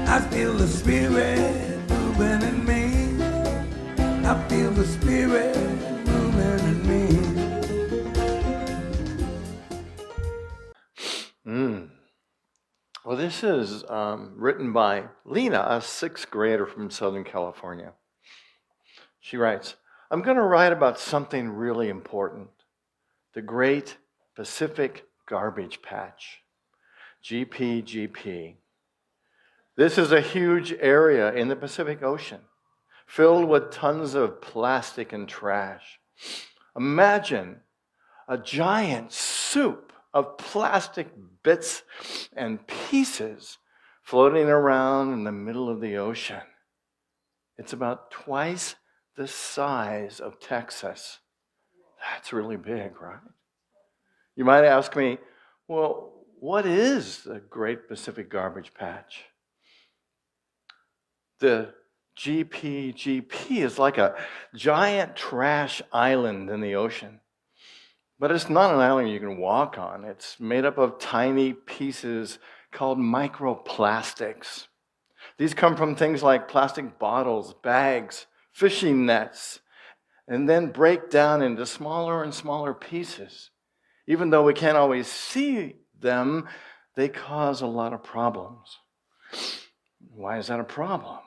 I feel the spirit moving in me. I feel the spirit moving in me. Well, this is written by Lena, a sixth grader from Southern California. She writes, I'm going to write about something really important, the Great Pacific Garbage Patch, GPGP. This is a huge area in the Pacific Ocean, filled with tons of plastic and trash. Imagine a giant soup of plastic bits and pieces floating around in the middle of the ocean. It's about twice the size of Texas. That's really big, right? You might ask me, well, what is the Great Pacific Garbage Patch? The GPGP is like a giant trash island in the ocean. But it's not an island you can walk on. It's made up of tiny pieces called microplastics. These come from things like plastic bottles, bags, fishing nets, and then break down into smaller and smaller pieces. Even though we can't always see them, they cause a lot of problems. Why is that a problem?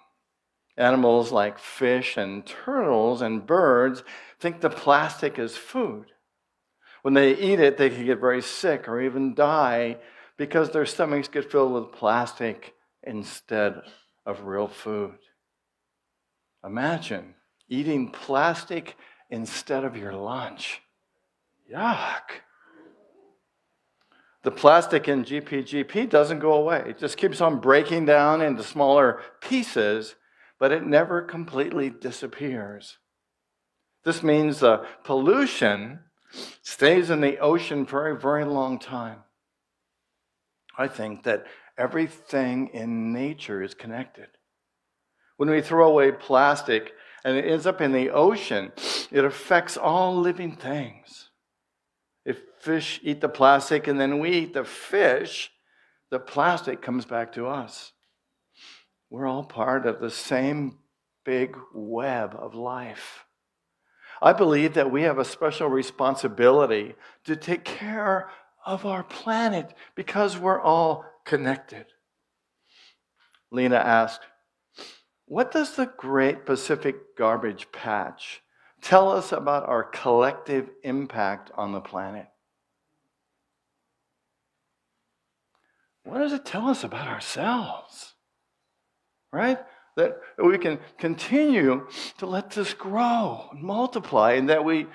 Animals like fish and turtles and birds think the plastic is food. When they eat it, they can get very sick or even die because their stomachs get filled with plastic instead of real food. Imagine eating plastic instead of your lunch. Yuck. The plastic in GPGP doesn't go away. It just keeps on breaking down into smaller pieces, but it never completely disappears. This means the pollution stays in the ocean for a very long time. I think that everything in nature is connected. When we throw away plastic and it ends up in the ocean, it affects all living things. If fish eat the plastic and then we eat the fish, the plastic comes back to us. We're all part of the same big web of life. I believe that we have a special responsibility to take care of our planet because we're all connected. Lena asked, what does the Great Pacific Garbage Patch tell us about our collective impact on the planet? What does it tell us about ourselves? Right? That we can continue to let this grow and multiply, and that we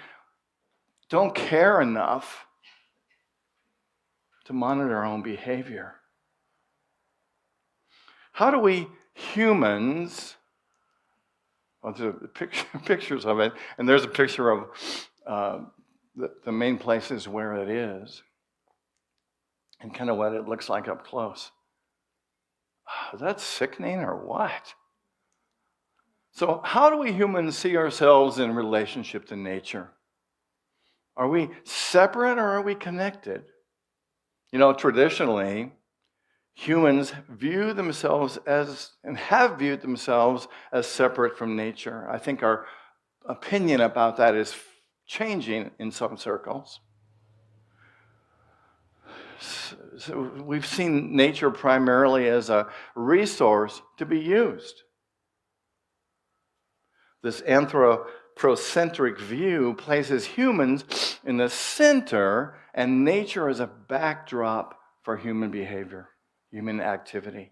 don't care enough to monitor our own behavior. How do we humans, well, there's pictures of it, and there's a picture of the main places where it is, and kind of what it looks like up close. Is that sickening or what? So how do we humans see ourselves in relationship to nature? Are we separate or are we connected? You know, traditionally, humans view themselves as, and have viewed themselves as separate from nature. I think our opinion about that is changing in some circles. So we've seen nature primarily as a resource to be used. This anthropocentric view places humans in the center and nature as a backdrop for human behavior, human activity.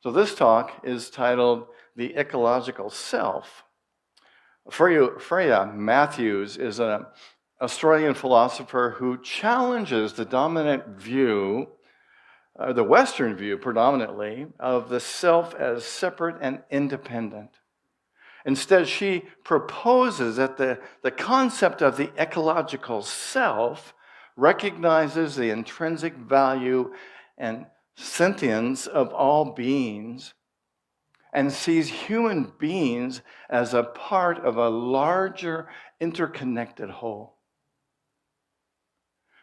So this talk is titled The Ecological Self. Freya Mathews is an Australian philosopher who challenges the dominant view, the Western view predominantly, of the self as separate and independent. Instead, she proposes that the concept of the ecological self recognizes the intrinsic value and sentience of all beings and sees human beings as a part of a larger interconnected whole.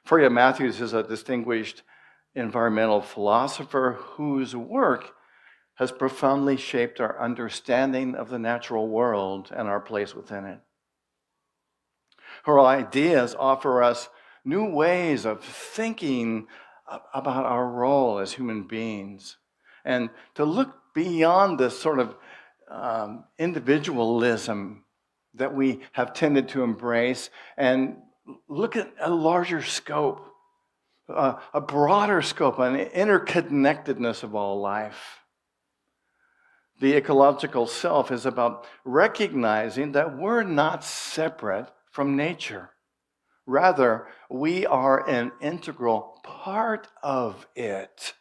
Freya Mathews is a distinguished environmental philosopher whose work has profoundly shaped our understanding of the natural world and our place within it. Her ideas offer us new ways of thinking about our role as human beings, and to look beyond this sort of individualism that we have tended to embrace and look at a larger scope, a broader scope, an interconnectedness of all life. The ecological self is about recognizing that we're not separate from nature. Rather, we are an integral part of it.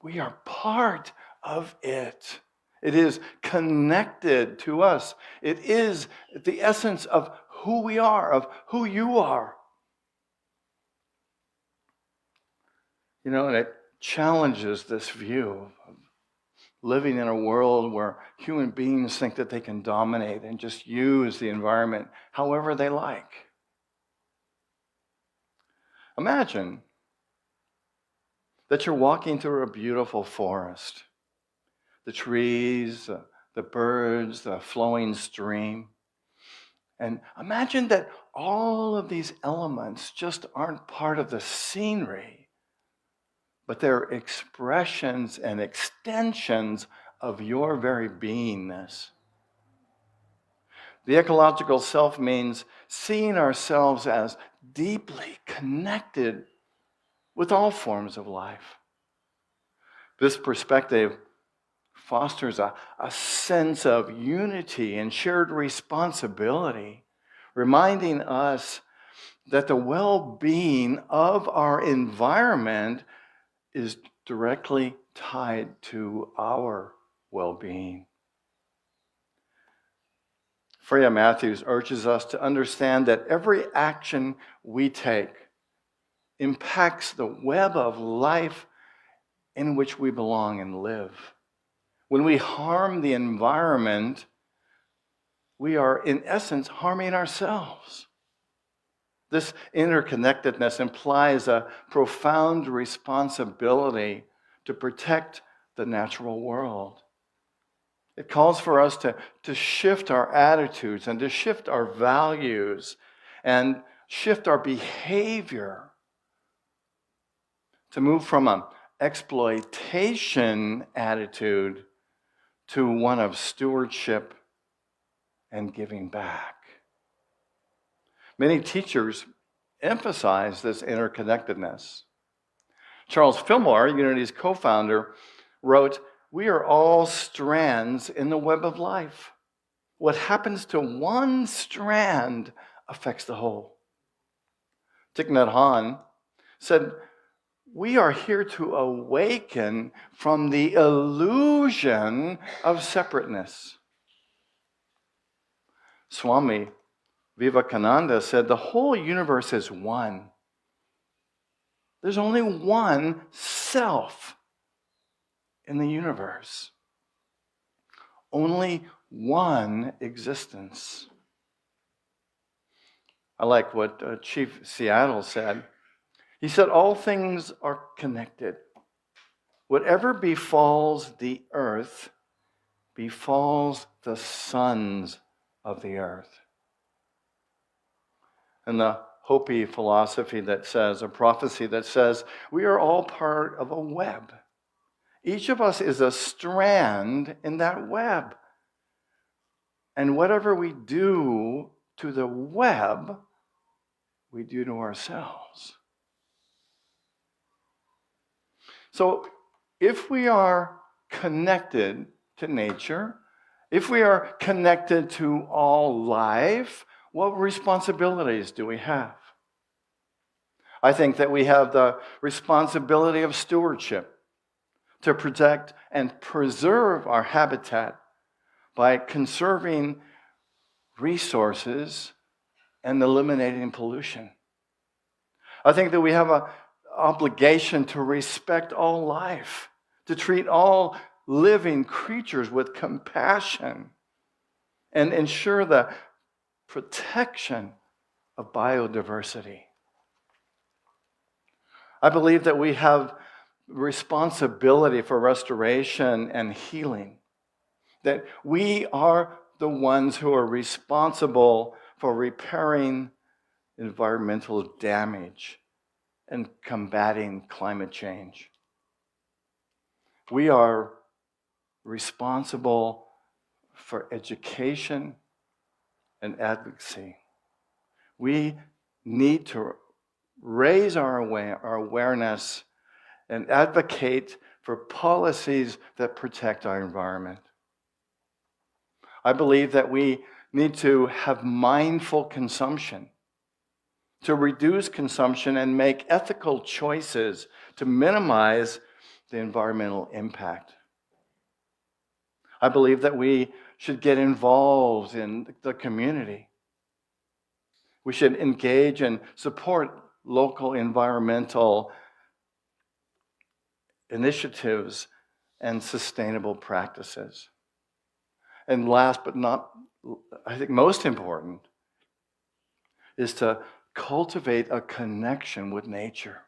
We are part of it. It is connected to us. It is the essence of who we are, of who you are. And it challenges this view of living in a world where human beings think that they can dominate and just use the environment however they like. Imagine that you're walking through a beautiful forest. The trees, the birds, the flowing stream. And imagine that all of these elements just aren't part of the scenery, but they're expressions and extensions of your very beingness. The ecological self means seeing ourselves as deeply connected with all forms of life. This perspective fosters a sense of unity and shared responsibility, reminding us that the well-being of our environment is directly tied to our well-being. Freya Mathews urges us to understand that every action we take impacts the web of life in which we belong and live. When we harm the environment, we are, in essence, harming ourselves. This interconnectedness implies a profound responsibility to protect the natural world. It calls for us to shift our attitudes and to shift our values and shift our behavior, to move from an exploitation attitude to one of stewardship and giving back. Many teachers emphasize this interconnectedness. Charles Fillmore, Unity's co-founder, wrote, "We are all strands in the web of life. What happens to one strand affects the whole." Thich Nhat Hanh said, "We are here to awaken from the illusion of separateness." Swami Vivekananda said, "The whole universe is one. There's only one self in the universe. Only one existence." I like what Chief Seattle said. He said, "All things are connected. Whatever befalls the earth befalls the sons of the earth." And the Hopi philosophy that says, a prophecy that says, we are all part of a web. Each of us is a strand in that web. And whatever we do to the web, we do to ourselves. So if we are connected to nature, if we are connected to all life, what responsibilities do we have? I think that we have the responsibility of stewardship to protect and preserve our habitat by conserving resources and eliminating pollution. I think that we have an obligation to respect all life, to treat all living creatures with compassion, and ensure the protection of biodiversity. I believe that we have responsibility for restoration and healing. That we are the ones who are responsible for repairing environmental damage and combating climate change. We are responsible for education and advocacy. We need to raise our awareness and advocate for policies that protect our environment. I believe that we need to have mindful consumption, to reduce consumption and make ethical choices to minimize the environmental impact. I believe that we should get involved in the community. We should engage and support local environmental initiatives and sustainable practices. And last but not, I think most important, is to cultivate a connection with nature,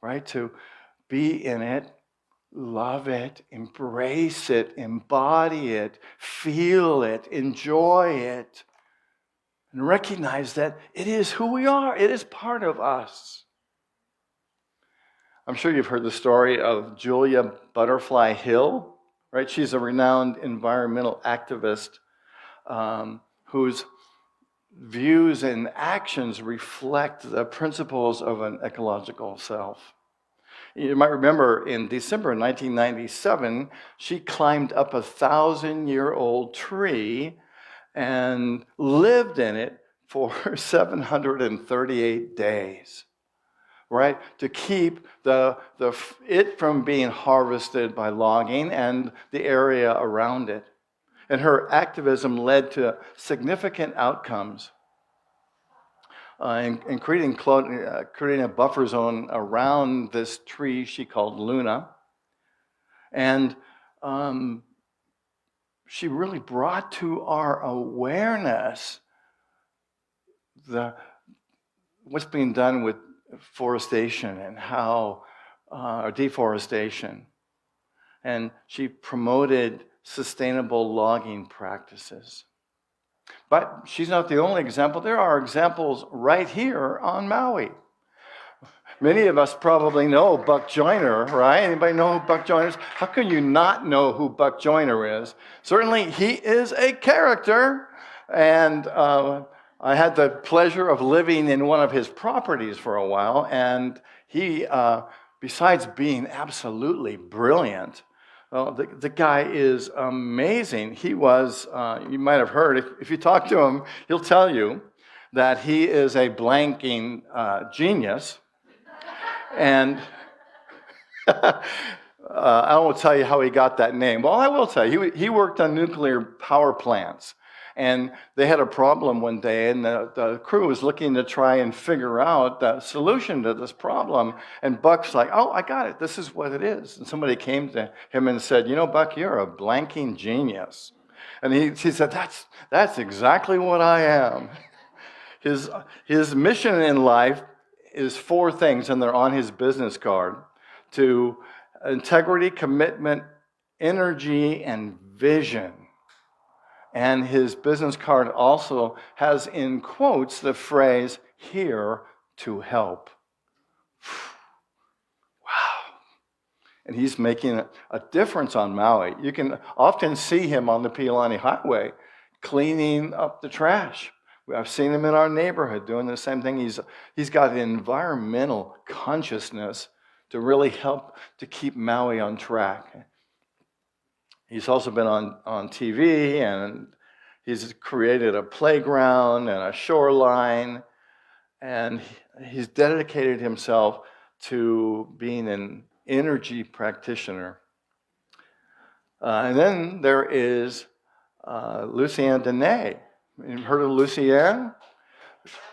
right? To be in it, love it, embrace it, embody it, feel it, enjoy it, and recognize that it is who we are. It is part of us. I'm sure you've heard the story of Julia Butterfly Hill, right? She's a renowned environmental activist whose views and actions reflect the principles of an ecological self. You might remember in December 1997, she climbed up a 1,000-year-old tree and lived in it for 738 days, right? To keep it from being harvested by logging and the area around it. And her activism led to significant outcomes, in creating a buffer zone around this tree she called Luna. And she really brought to our awareness what's being done with forestation and how deforestation. And she promoted sustainable logging practices. But she's not the only example. There are examples right here on Maui. Many of us probably know Buck Joyner, right? Anybody know who Buck Joyner is? How can you not know who Buck Joyner is? Certainly, he is a character. And I had the pleasure of living in one of his properties for a while. And he, besides being absolutely brilliant, the guy is amazing. He was, you might have heard, if you talk to him, he'll tell you that he is a blanking genius. And I won't tell you how he got that name. Well, I will tell you, he worked on nuclear power plants. And they had a problem one day, and the crew was looking to try and figure out the solution to this problem. And Buck's like, oh, I got it. This is what it is. And somebody came to him and said, you know, Buck, you're a blanking genius. And he said, that's exactly what I am. His mission in life is 4 things, and they're on his business card: to integrity, commitment, energy, and vision. And his business card also has in quotes the phrase, here to help. Wow. And he's making a difference on Maui. You can often see him on the Piilani Highway cleaning up the trash. I've seen him in our neighborhood doing the same thing. He's got an environmental consciousness to really help to keep Maui on track. He's also been on TV, and he's created a playground and a shoreline, and he's dedicated himself to being an energy practitioner. And then there is Lucienne Dene. You've heard of Lucienne?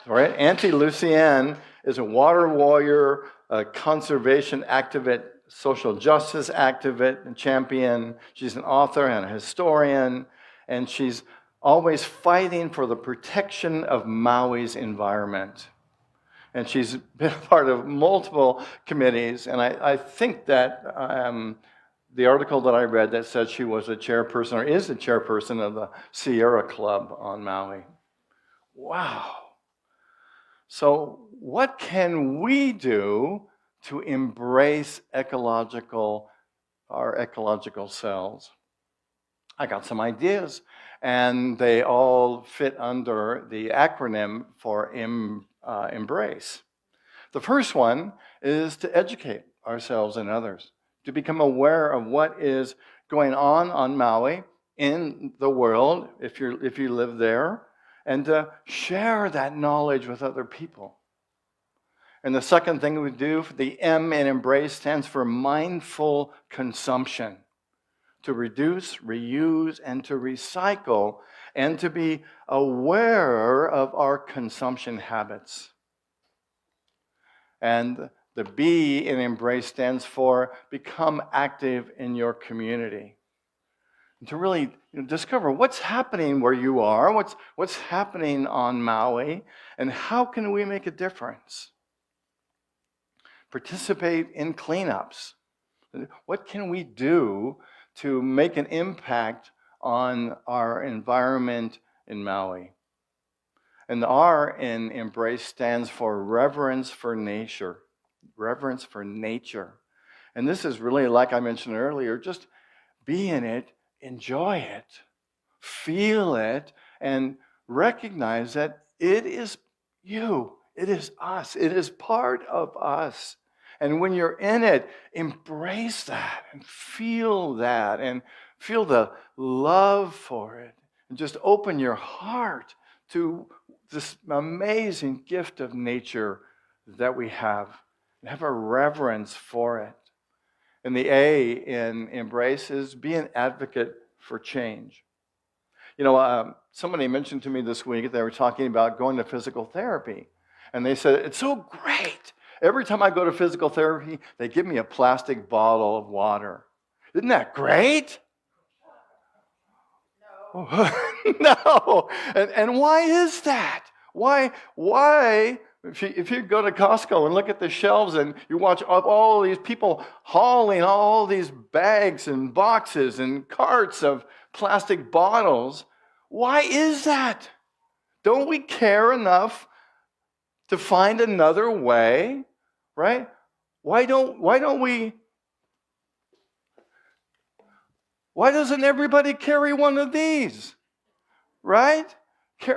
Right? Auntie Lucienne is a water warrior, a conservation activist, social justice activist and champion. She's an author and a historian, and she's always fighting for the protection of Maui's environment. And she's been a part of multiple committees. And I think that the article that I read that said she was a chairperson or is a chairperson of the Sierra Club on Maui. Wow. So what can we do to embrace our ecological selves? I got some ideas, and they all fit under the acronym for embrace. The first one is to educate ourselves and others, to become aware of what is going on Maui, in the world, if you live there, and to share that knowledge with other people. And the second thing we do, the M in embrace stands for mindful consumption. To reduce, reuse, and to recycle, and to be aware of our consumption habits. And the B in embrace stands for become active in your community. And to really discover what's happening where you are, what's happening on Maui, and how can we make a difference? Participate in cleanups. What can we do to make an impact on our environment in Maui? And the R in embrace stands for reverence for nature. Reverence for nature. And this is really, like I mentioned earlier, just be in it, enjoy it, feel it, and recognize that it is you, it is us, it is part of us. And when you're in it, embrace that and feel the love for it. And just open your heart to this amazing gift of nature that we have. Have a reverence for it. And the A in embrace is be an advocate for change. Somebody mentioned to me this week, they were talking about going to physical therapy. And they said, it's so great. Every time I go to physical therapy, they give me a plastic bottle of water. Isn't that great? No. No. And why is that? Why? If you go to Costco and look at the shelves and you watch all these people hauling all these bags and boxes and carts of plastic bottles, why is that? Don't we care enough to find another way? Right? Why doesn't everybody carry one of these? Right?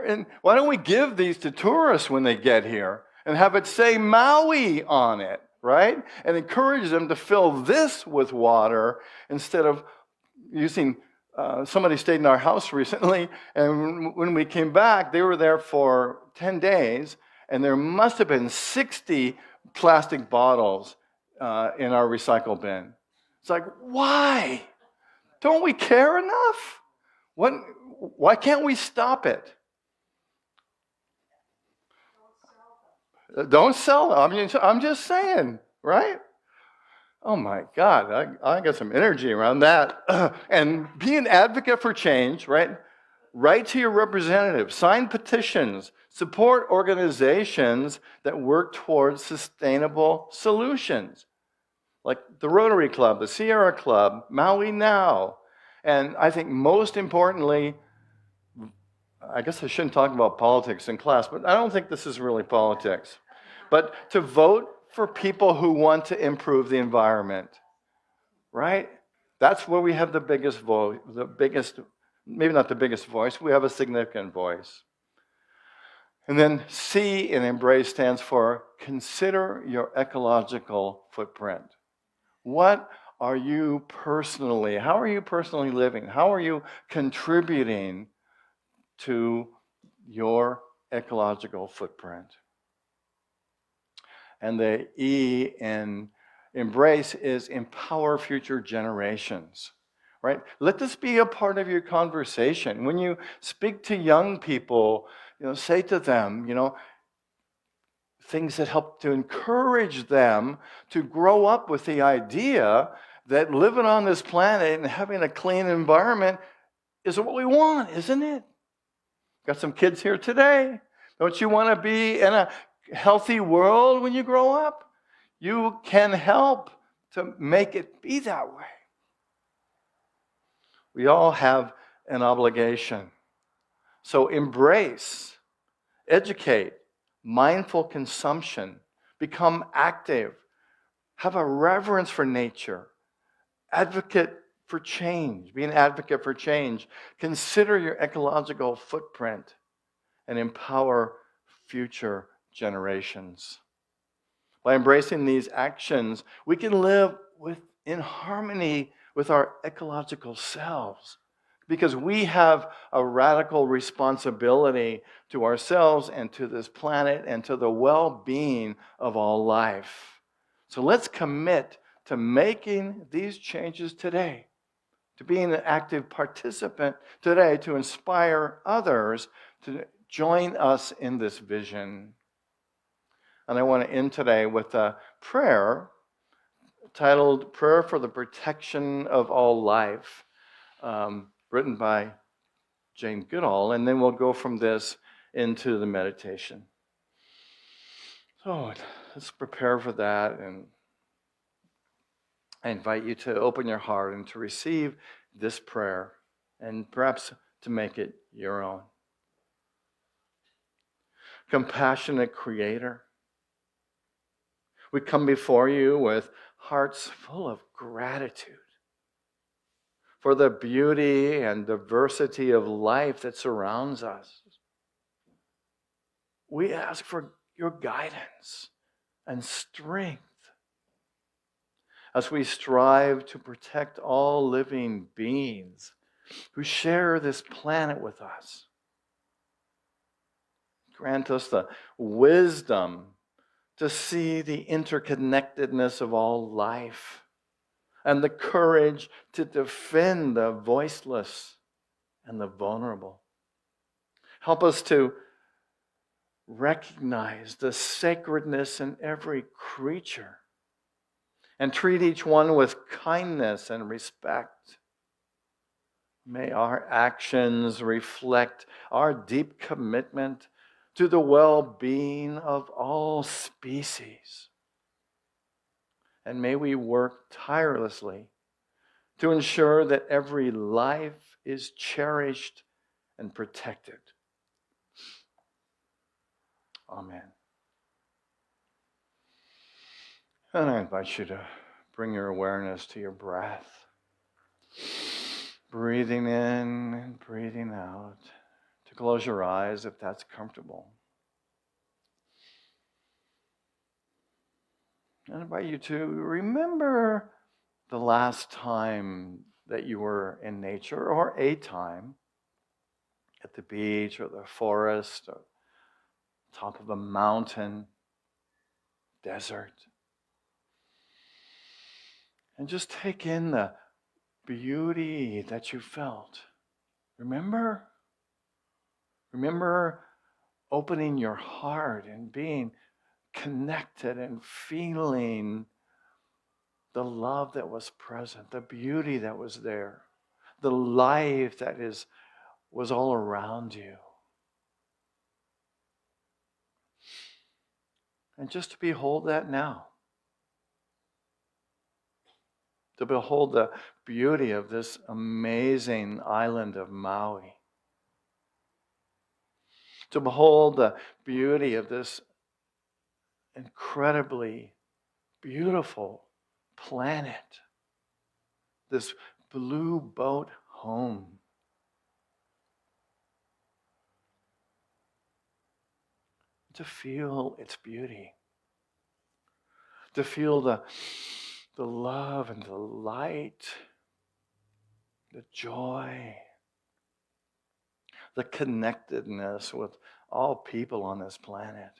And why don't we give these to tourists when they get here and have it say Maui on it, right? And encourage them to fill this with water instead of using, somebody stayed in our house recently, and when we came back, they were there for 10 days, and there must have been 60 plastic bottles in our recycle bin. It's like, why? Don't we care enough? Why can't we stop it? Don't sell them. I mean, I'm just saying, right? Oh my God, I got some energy around that. And be an advocate for change, right? Write to your representative, sign petitions, support organizations that work towards sustainable solutions, like the Rotary Club, the Sierra Club, Maui Now. And I think most importantly, I guess I shouldn't talk about politics in class, but I don't think this is really politics. But to vote for people who want to improve the environment, right? That's where we have the biggest voice, maybe not the biggest voice, we have a significant voice. And then C in embrace stands for consider your ecological footprint. What are you personally, how are you personally living? How are you contributing to your ecological footprint? And the E in embrace is empower future generations, right? Let this be a part of your conversation. When you speak to young people, say to them, things that help to encourage them to grow up with the idea that living on this planet and having a clean environment is what we want, isn't it? Got some kids here today. Don't you want to be in a healthy world when you grow up, you can help to make it be that way. We all have an obligation. So embrace, educate, mindful consumption, become active, have a reverence for nature, advocate for change, be an advocate for change, consider your ecological footprint, and empower future generations. By embracing these actions, we can live in harmony with our ecological selves because we have a radical responsibility to ourselves and to this planet and to the well-being of all life. So let's commit to making these changes today, to being an active participant today, to inspire others to join us in this vision. And I want to end today with a prayer titled Prayer for the Protection of All Life, written by Jane Goodall. And then we'll go from this into the meditation. So let's prepare for that. And I invite you to open your heart and to receive this prayer and perhaps to make it your own. Compassionate Creator, we come before you with hearts full of gratitude for the beauty and diversity of life that surrounds us. We ask for your guidance and strength as we strive to protect all living beings who share this planet with us. Grant us the wisdom to see the interconnectedness of all life and the courage to defend the voiceless and the vulnerable. Help us to recognize the sacredness in every creature and treat each one with kindness and respect. May our actions reflect our deep commitment to the well-being of all species. And may we work tirelessly to ensure that every life is cherished and protected. Amen. And I invite you to bring your awareness to your breath. Breathing in and breathing out. To close your eyes if that's comfortable. And I invite you to remember the last time that you were in nature, or a time at the beach or the forest or top of a mountain, desert. And just take in the beauty that you felt. Remember opening your heart and being connected and feeling the love that was present, the beauty that was there, the life that was all around you. And just to behold that now. To behold the beauty of this amazing island of Maui. To behold the beauty of this incredibly beautiful planet. This blue boat home. To feel its beauty. To feel the love and the light, the joy, the connectedness with all people on this planet.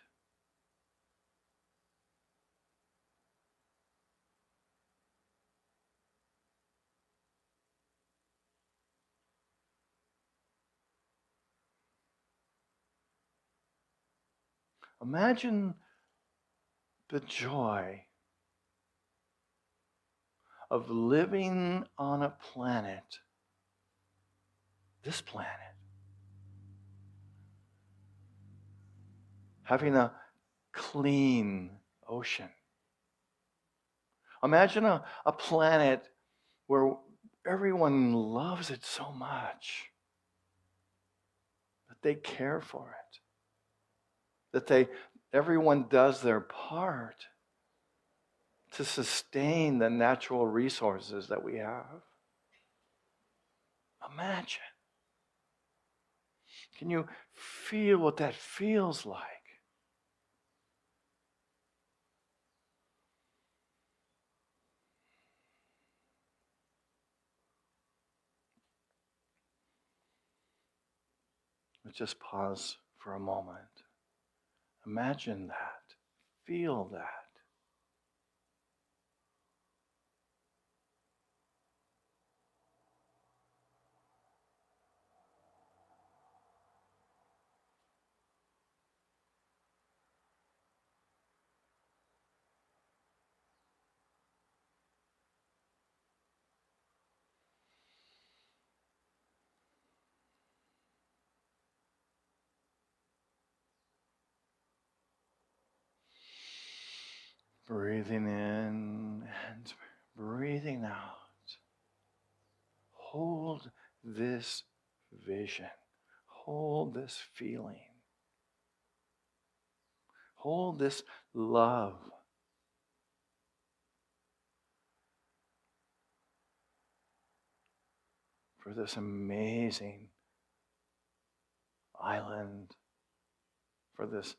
Imagine the joy of living on a planet, this planet, having a clean ocean. Imagine a planet where everyone loves it so much that they care for it, that everyone does their part to sustain the natural resources that we have. Imagine. Can you feel what that feels like? Let's just pause for a moment. Imagine that. Feel that. Breathing in and breathing out. Hold this vision. Hold this feeling. Hold this love. For this amazing island, for this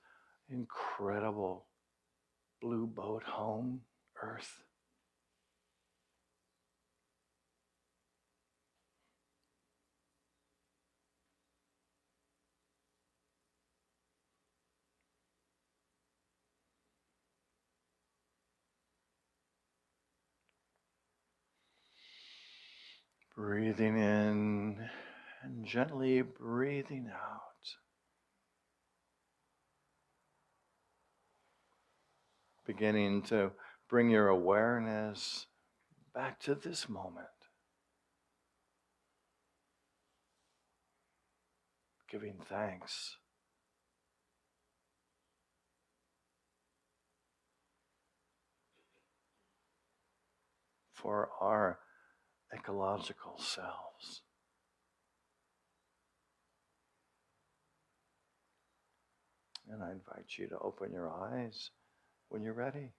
incredible blue boat home, Earth. Breathing in and gently breathing out. Beginning to bring your awareness back to this moment. Giving thanks. For our ecological selves. And I invite you to open your eyes when you're ready.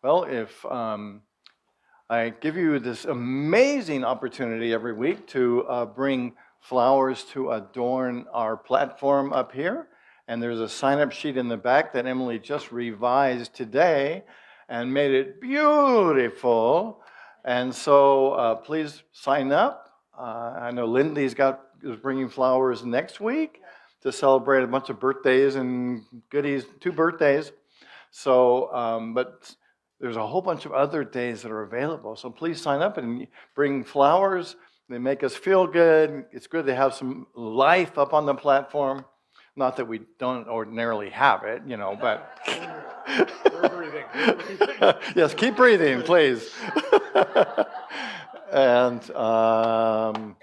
Well, if I give you this amazing opportunity every week to bring flowers to adorn our platform up here. And there's a sign-up sheet in the back that Emily just revised today and made it beautiful. And so please sign up. I know Lindy's is bringing flowers next week to celebrate a bunch of birthdays and goodies, 2 birthdays. So, but there's a whole bunch of other days that are available. So please sign up and bring flowers. They make us feel good. It's good to have some life up on the platform. Not that we don't ordinarily have it, but... We're breathing. Yes, keep breathing, please. And the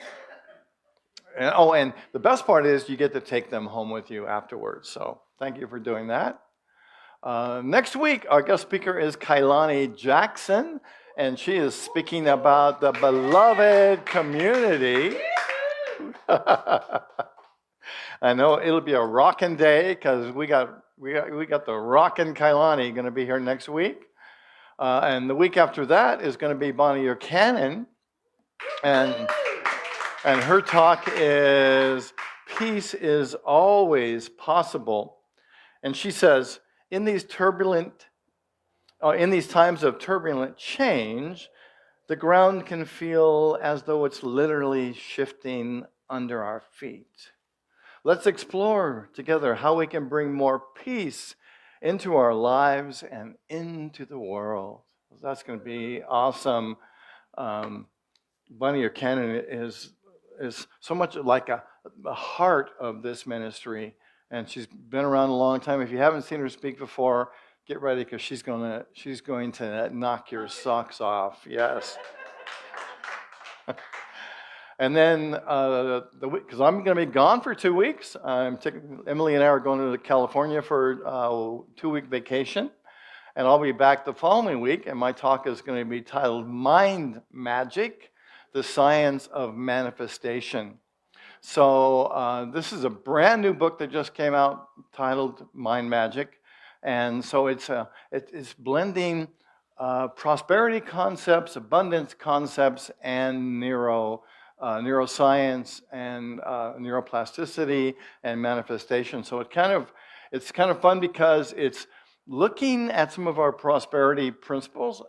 best part is you get to take them home with you afterwards. So thank you for doing that. Next week, our guest speaker is Kailani Jackson, and she is speaking about the beloved community. I know it'll be a rockin' day because we got the rockin' Kailani going to be here next week, and the week after that is going to be Bonnie Cannon, and her talk is "Peace is Always Possible," and she says, in these times of turbulent change, the ground can feel as though it's literally shifting under our feet. Let's explore together how we can bring more peace into our lives and into the world. That's going to be awesome. Bonnie Cannon is so much like the heart of this ministry, and she's been around a long time. If you haven't seen her speak before, get ready because she's going to knock your socks off. Yes. And then the week, because I'm going to be gone for 2 weeks. Emily and I are going to California for a 2-week vacation. And I'll be back the following week, and my talk is going to be titled Mind Magic, the Science of Manifestation. So this is a brand new book that just came out titled Mind Magic. And so it's blending prosperity concepts, abundance concepts, and neuroscience and neuroplasticity and manifestation. So it's kind of fun because it's looking at some of our prosperity principles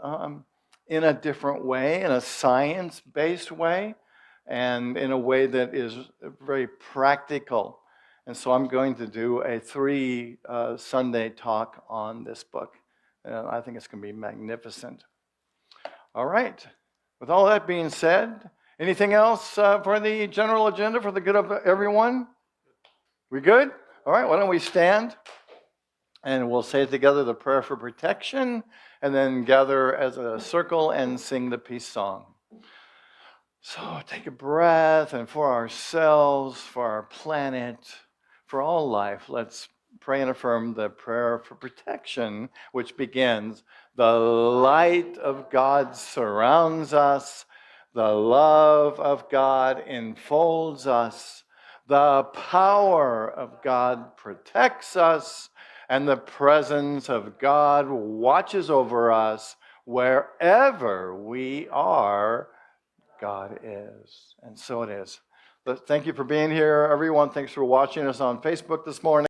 in a different way, in a science-based way, and in a way that is very practical. And so I'm going to do a 3 Sunday talk on this book. I think it's going to be magnificent. All right. With all that being said, anything else for the general agenda for the good of everyone? We good? All right, why don't we stand? And we'll say together the prayer for protection, and then gather as a circle and sing the peace song. So take a breath, and for ourselves, for our planet, for all life, let's pray and affirm the prayer for protection, which begins, the light of God surrounds us, the love of God enfolds us, the power of God protects us, and the presence of God watches over us wherever we are. God is. And so it is. But thank you for being here, everyone. Thanks for watching us on Facebook this morning.